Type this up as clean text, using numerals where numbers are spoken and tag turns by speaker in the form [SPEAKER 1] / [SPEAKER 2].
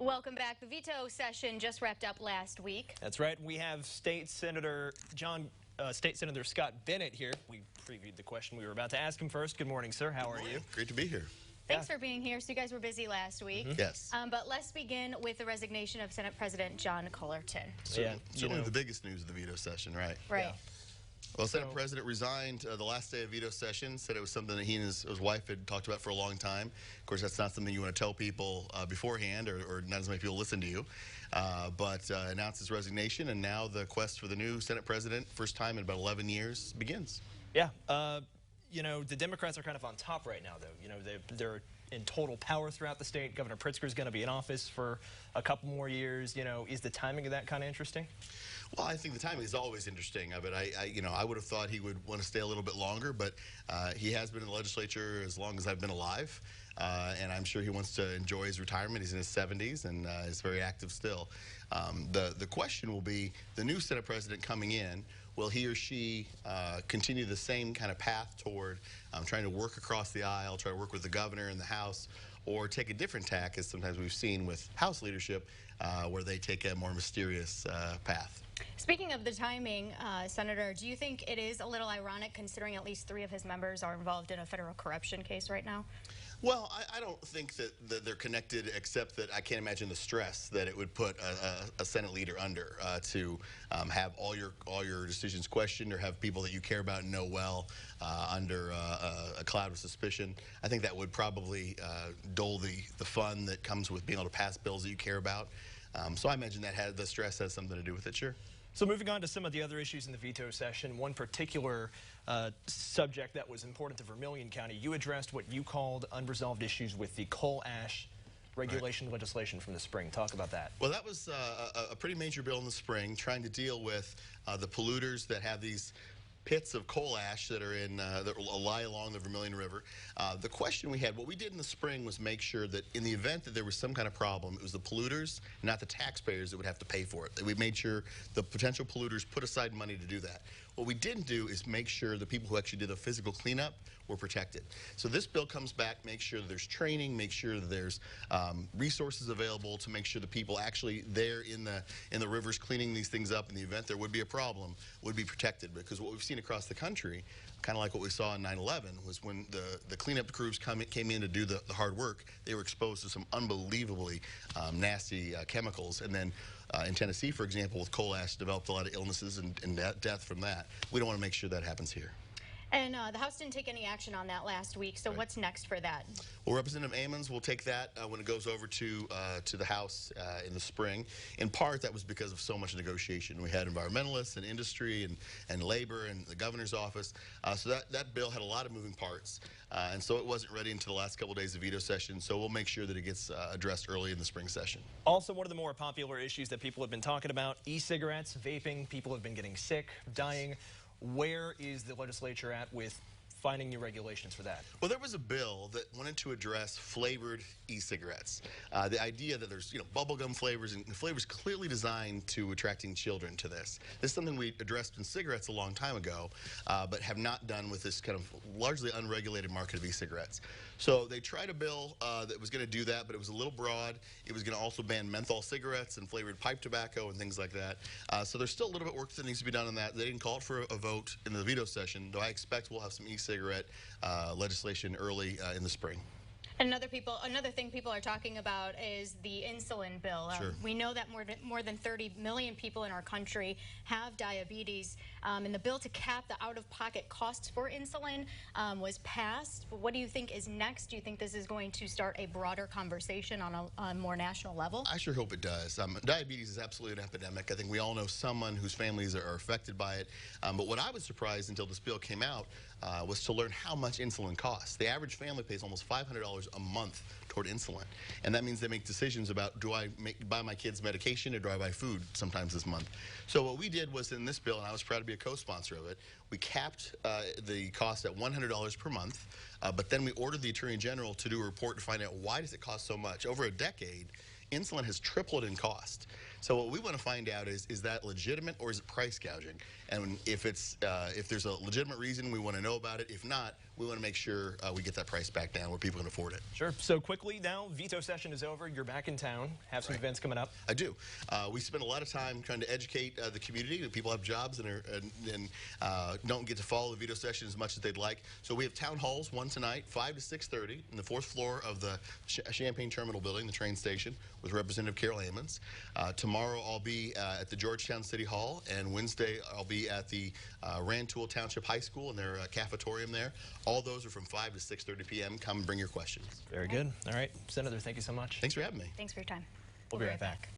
[SPEAKER 1] Welcome back. The veto session just wrapped up last week.
[SPEAKER 2] That's right. We have State Senator Scott Bennett here. We previewed the question we were about to ask him first. Good morning, sir. How are you?
[SPEAKER 3] Great to be here.
[SPEAKER 1] Thanks for being here. So you guys were busy last week.
[SPEAKER 3] Yes.
[SPEAKER 1] But let's begin with the resignation of Senate President John Cullerton.
[SPEAKER 3] Certainly the biggest news of the veto session, right?
[SPEAKER 1] Right.
[SPEAKER 2] Yeah.
[SPEAKER 3] Well, Senate President resigned the last day of veto session, said it was something that he and his wife had talked about for a long time. Of course, that's not something you want to tell people beforehand, or not as many people listen to you. But announced his resignation, and now the quest for the new Senate President, first time in about 11 years, begins.
[SPEAKER 2] Yeah. You know, the Democrats are kind of on top right now, though. You know, they're in total power throughout the state. Governor Pritzker's going to be in office for a couple more years. You know, is the timing of that kind of interesting?
[SPEAKER 3] Well, I think the timing is always interesting. But I would have thought he would want to stay a little bit longer, but he has been in the legislature as long as I've been alive. And I'm sure he wants to enjoy his retirement. He's in his 70s and is very active still. The question will be, the new Senate President coming in, will he or she continue the same kind of path toward trying to work across the aisle, try to work with the governor and the House, or take a different tack, as sometimes we've seen with House leadership, where they take a more mysterious path?
[SPEAKER 1] Speaking of the timing, Senator, do you think it is a little ironic considering at least 3 of his members are involved in a federal corruption case right now?
[SPEAKER 3] Well, I don't think that they're connected, except that I can't imagine the stress that it would put a Senate leader under to have all your decisions questioned, or have people that you care about and know well under a cloud of suspicion. I think that would probably dull the fun that comes with being able to pass bills that you care about. So I imagine that the stress has something to do with it, sure.
[SPEAKER 2] So moving on to some of the other issues in the veto session, one particular subject that was important to Vermilion County, you addressed what you called unresolved issues with the coal ash regulation legislation from the spring. Talk about that.
[SPEAKER 3] Well, that was a pretty major bill in the spring, trying to deal with the polluters that have these pits of coal ash that are that lie along the Vermilion River. The question we had, what we did in the spring, was make sure that in the event that there was some kind of problem, it was the polluters, not the taxpayers, that would have to pay for it. We made sure the potential polluters put aside money to do that. What we didn't do is make sure the people who actually did the physical cleanup were protected. So this bill comes back, make sure that there's training, make sure that there's resources available to make sure the people actually there in the rivers cleaning these things up in the event there would be a problem would be protected. Because what we've seen across the country, kind of like what we saw in 9/11, was when the cleanup crews came in to do the hard work, they were exposed to some unbelievably nasty chemicals. And then in Tennessee, for example, with coal ash, developed a lot of illnesses and death from that. We don't want to make sure that happens here.
[SPEAKER 1] And the House didn't take any action on that last week, so what's next for that?
[SPEAKER 3] Well, Representative Ammons will take that when it goes over to the House in the spring. In part, that was because of so much negotiation. We had environmentalists and industry and labor and the governor's office. So that bill had a lot of moving parts. And so it wasn't ready until the last couple of days of veto session. So we'll make sure that it gets addressed early in the spring session.
[SPEAKER 2] Also, one of the more popular issues that people have been talking about, e-cigarettes, vaping. People have been getting sick, dying. Where is the legislature at with finding new regulations for that? Well,
[SPEAKER 3] there was a bill that wanted to address flavored e-cigarettes. The idea that there's bubblegum flavors, and flavors clearly designed to attracting children to this. This is something we addressed in cigarettes a long time ago, but have not done with this kind of largely unregulated market of e-cigarettes. So they tried a bill that was going to do that, but it was a little broad. It was going to also ban menthol cigarettes and flavored pipe tobacco and things like that. So there's still a little bit of work that needs to be done on that. They didn't call for a vote in the veto session, though I expect we'll have some e-cigarette legislation early in the spring.
[SPEAKER 1] Another thing people are talking about is the Insulin Bill.
[SPEAKER 3] Sure.
[SPEAKER 1] We know that more than 30 million people in our country have diabetes, and the bill to cap the out-of-pocket costs for insulin was passed. What do you think is next? Do you think this is going to start a broader conversation on a more national level?
[SPEAKER 3] I sure hope it does. Diabetes is absolutely an epidemic. I think we all know someone whose families are affected by it. But what I was surprised until this bill came out was to learn how much insulin costs. The average family pays almost $500 a month toward insulin. And that means they make decisions about, do I buy my kids medication or do I buy food sometimes this month? So what we did was, in this bill, and I was proud to be a co-sponsor of it, we capped the cost at $100 per month, but then we ordered the Attorney General to do a report to find out, why does it cost so much? Over a decade, insulin has tripled in cost. So what we want to find out is that legitimate or is it price gouging? And if there's a legitimate reason, we want to know about it. If not, we want to make sure we get that price back down where people can afford it.
[SPEAKER 2] Sure. So quickly now, veto session is over. You're back in town. Have some events coming up.
[SPEAKER 3] I do. We spend a lot of time trying to educate the community. People have jobs and don't get to follow the veto session as much as they'd like. So we have town halls, one tonight, 5 to 6:30, in the 4th floor of the Champaign Terminal Building, the train station, with Representative Carol Ammons. Tomorrow I'll be at the Georgetown City Hall, and Wednesday I'll be at the Rantoul Township High School in their cafetorium there. All those are from 5 to 6:30 p.m. Come and bring your questions.
[SPEAKER 2] Very good. All right. Senator, thank you so much.
[SPEAKER 3] Thanks for having me.
[SPEAKER 1] Thanks for your time.
[SPEAKER 2] We'll be right back.